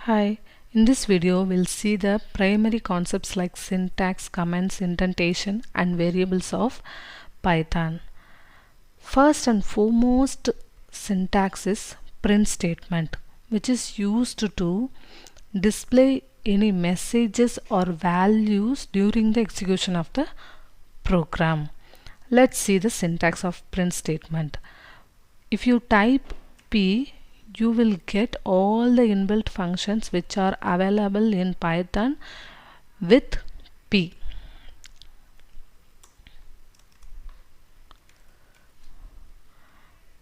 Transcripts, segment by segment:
Hi, in this video we'll see the primary concepts like syntax, comments, indentation and variables of Python. First and foremost, syntax is print statement, which is used to display any messages or values during the execution of the program. Let's see the syntax of print statement. If you type P, you will get all the inbuilt functions which are available in Python with P.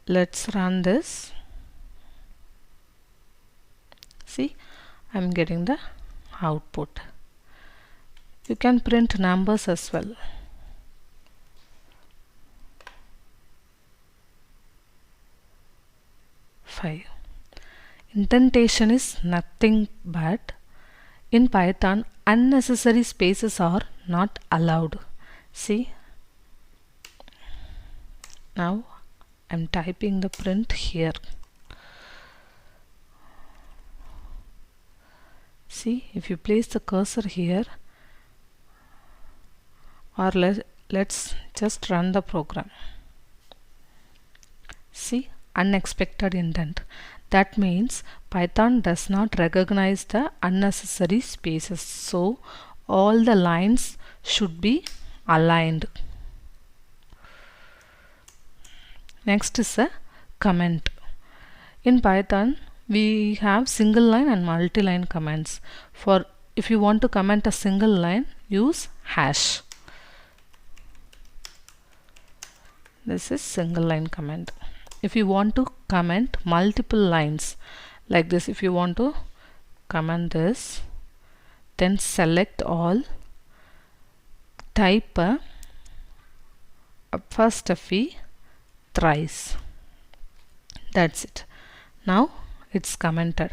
Let's run this. See, I'm getting the output. You can print numbers as well. Indentation is nothing but in Python unnecessary spaces are not allowed. See, now I'm typing the print here. See, if you place the cursor here, or let's just run the program. See, unexpected indent. That means Python does not recognize the unnecessary spaces, so all the lines should be aligned. Next is a comment. In Python we have single line and multi-line comments. For if you want to comment a single line, use hash. This is single line comment. If you want to comment multiple lines like this, if you want to comment this, then select all, type first FE thrice. That's it. Now it's commented.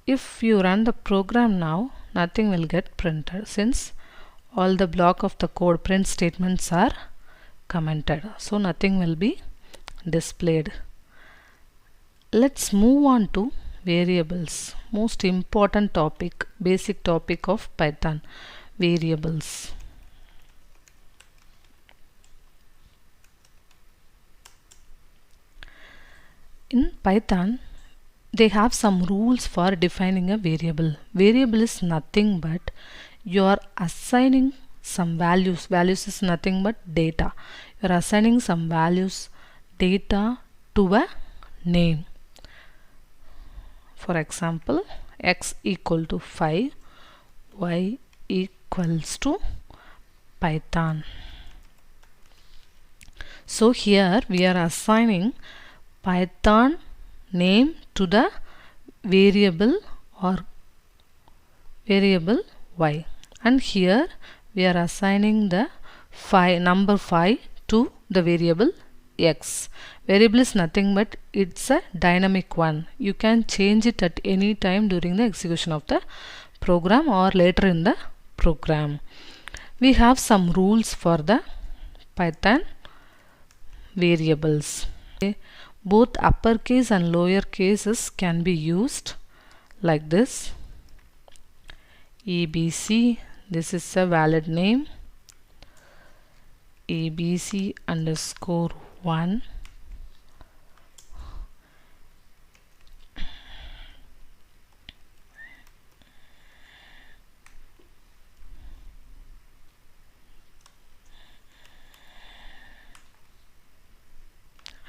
If you run the program now, nothing will get printed since all the block of the code print statements are commented, so nothing will be displayed. Let's move on to variables. Most important topic, basic topic of Python, variables. In Python they have some rules for defining a variable. Variable is nothing but you are assigning some values. Values is nothing but data. You are assigning some values, data to a name. For example, x equal to 5, y equals to Python. So here we are assigning Python name to the variable or variable y, and here we are assigning the number 5 to the variable x. Variable is nothing but it's a dynamic one. You can change it at any time during the execution of the program or later in the program. We have some rules for the Python variables. Both uppercase and lower cases can be used like this. ABC, this is a valid name. ABC underscore 1.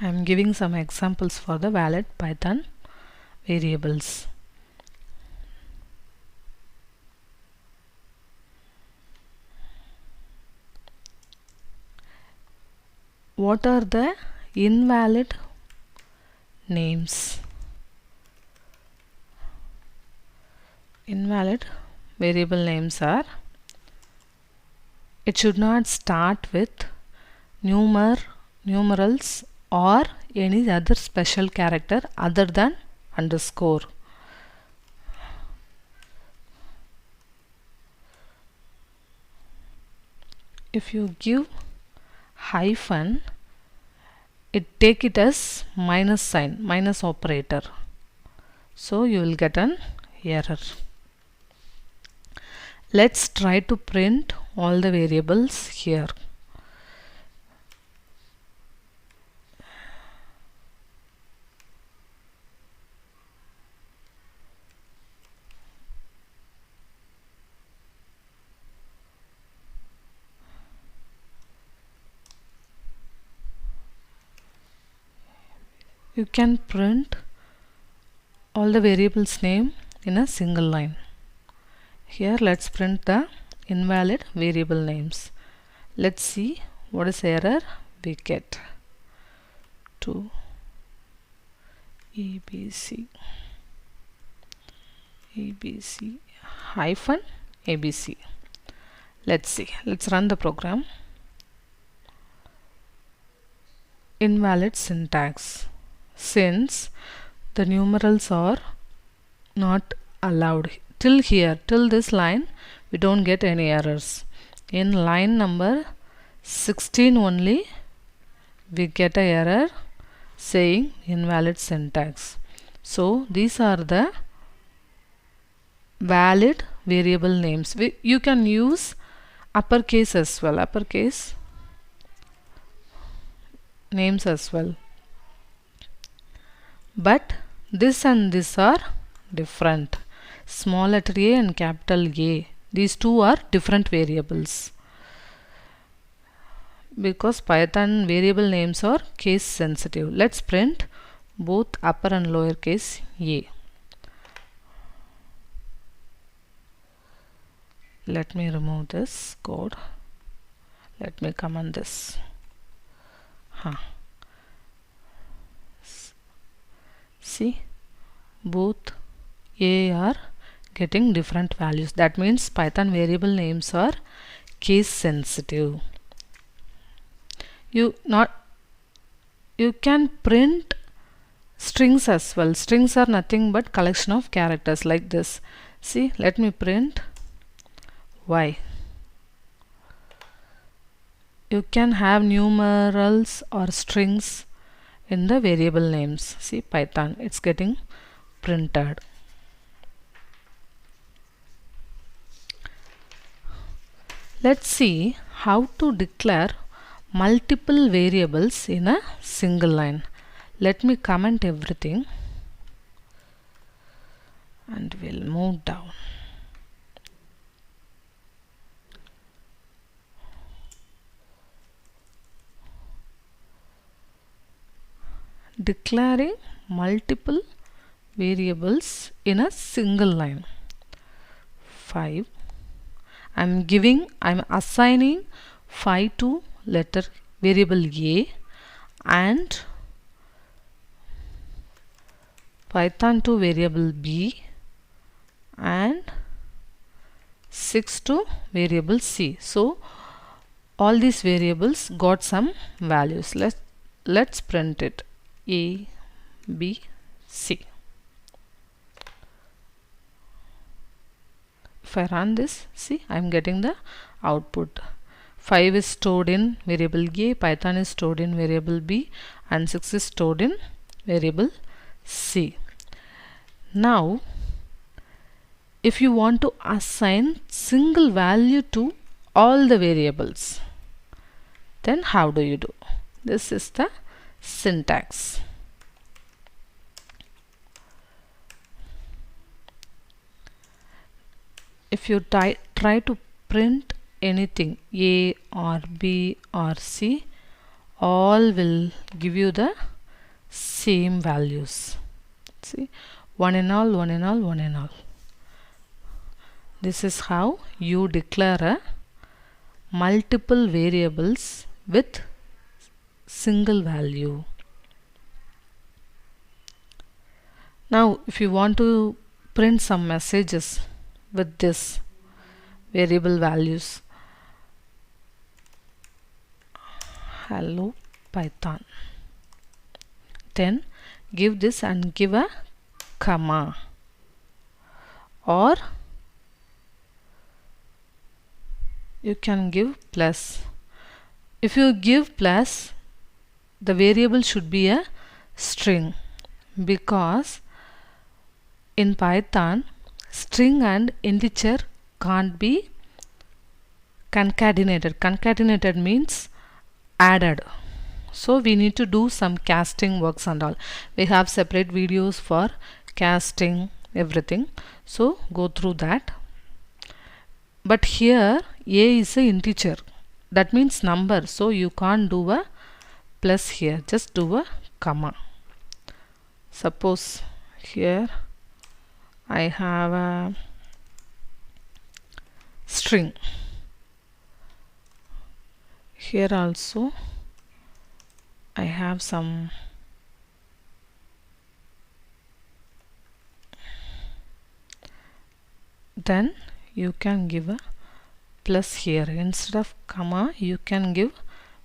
I am giving some examples for the valid Python variables. What are the invalid names? Invalid variable names are, it should not start with numerals or any other special character other than underscore. If you give hyphen, take it as minus sign, minus operator, so you will get an error. Let's try to print all the variables here. You can print all the variables name in a single line. Here let's print the invalid variable names. Let's see what is error we get. 2 ABC hyphen ABC. Let's see. Let's run the program. Invalid syntax. Since the numerals are not allowed till here, till this line, we don't get any errors. In line number 16 only we get a error saying invalid syntax. So these are the valid variable names. You can use uppercase as well, uppercase names as well, but this and this are different. Small letter a and capital A, these two are different variables, because Python variable names are case sensitive. Let's print both upper and lower case a. Let me remove this code. Let me comment this. See, both a are getting different values. That means Python variable names are case sensitive. You can print strings as well. Strings are nothing but collection of characters like this. See, let me print y. You can have numerals or strings in the variable names. See, Python, it's getting printed. Let's see how to declare multiple variables in a single line. Let me comment everything and we'll move down. Declaring multiple variables in a single line. 5. I'm assigning 5 to letter variable a and Python to variable b and 6 to variable c. So all these variables got some values. Let's print it. A, B, C. If I run this, see, I am getting the output. 5 is stored in variable A, Python is stored in variable B, and 6 is stored in variable C. Now, if you want to assign single value to all the variables, then how do you do? This is the syntax. If you try to print anything, A or B or C, all will give you the same values. See, one in all, one in all, one in all. This is how you declare a multiple variables with single value. Now, if you want to print some messages with this variable values, hello Python, then give this and give a comma, or you can give plus. If you give plus, the variable should be a string, because in Python string and integer can't be concatenated. Concatenated means added. So we need to do some casting works and all. We have separate videos for casting everything, so go through that. But here a is a integer, that means number, so you can't do a plus here, just do a comma. Suppose here I have a string, here also I have some then you can give a plus here. Instead of comma you can give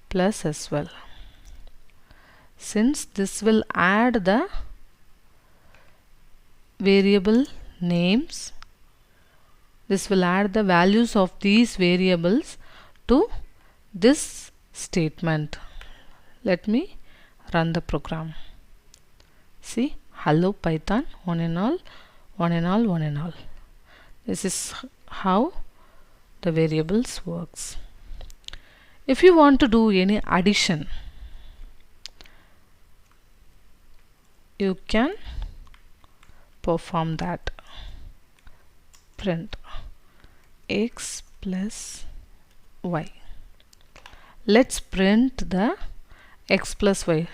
plus as well. Since this will add the variable names, this will add the values of these variables to this statement. Let me run the program. See, hello Python, one and all, one and all, one and all. This is how the variables works. If you want to do any addition, you can perform that. Print x plus y. Let's print the x plus y.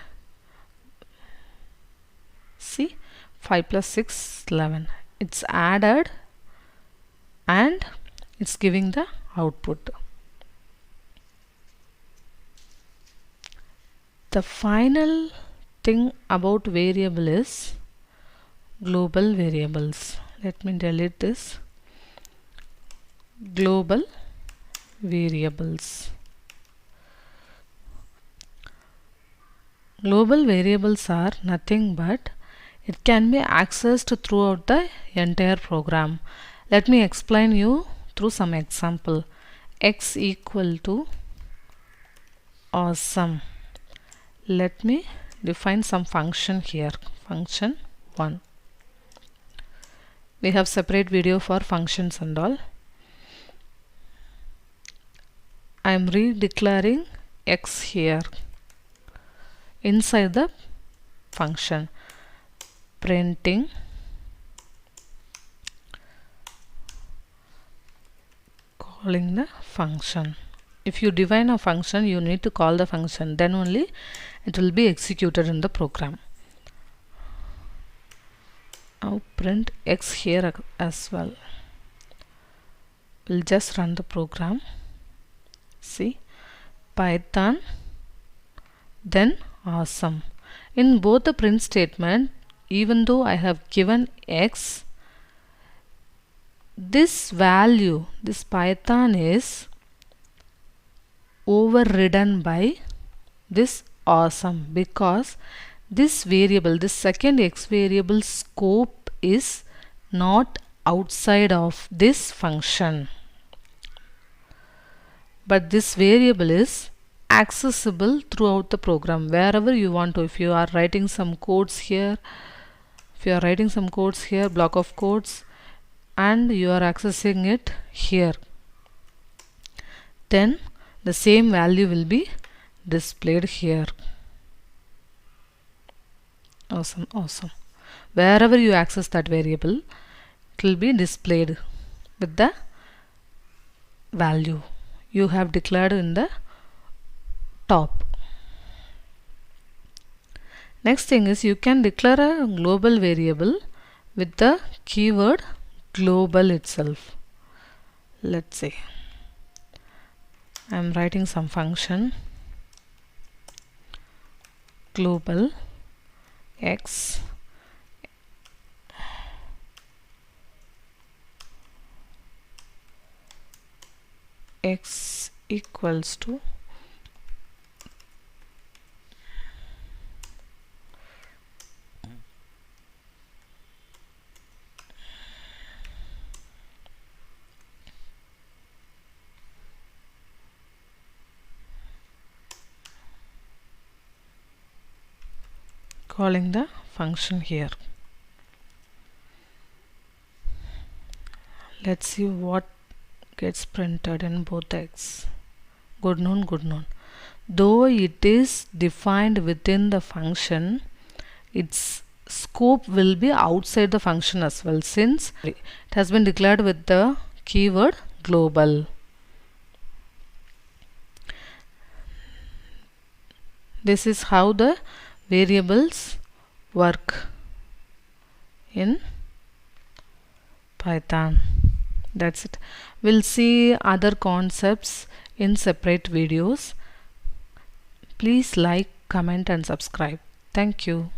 See, 5 plus 6 11. It's added and it's giving the output. The final thing about variable is global variables. Let me delete this. Global variables. Global variables are nothing but it can be accessed throughout the entire program. Let me explain you through some example. X equal to awesome. Let me define some function here. Function 1. We have separate video for functions and all. I am redeclaring x here inside the function. Printing calling the function. If you define a function, you need to call the function, then only it will be executed in the program. Now print x here as well. We'll just run the program. See, Python, then awesome. In both the print statement, even though I have given x, this value, this Python is overridden by this awesome, because this variable, this second x variable scope is not outside of this function, but this variable is accessible throughout the program wherever you want to. If you are writing some codes here, block of codes, and you are accessing it here, then the same value will be displayed here. Awesome, awesome. Wherever you access that variable, it will be displayed with the value you have declared in the top. Next thing is, you can declare a global variable with the keyword global itself. Let's say I am writing some function global x equals to calling the function here. Let's see what gets printed in both X. Good noon. Though it is defined within the function, its scope will be outside the function as well, since it has been declared with the keyword global. This is how the variables work in Python. That's it. We'll see other concepts in separate videos. Please like, comment and subscribe. Thank you.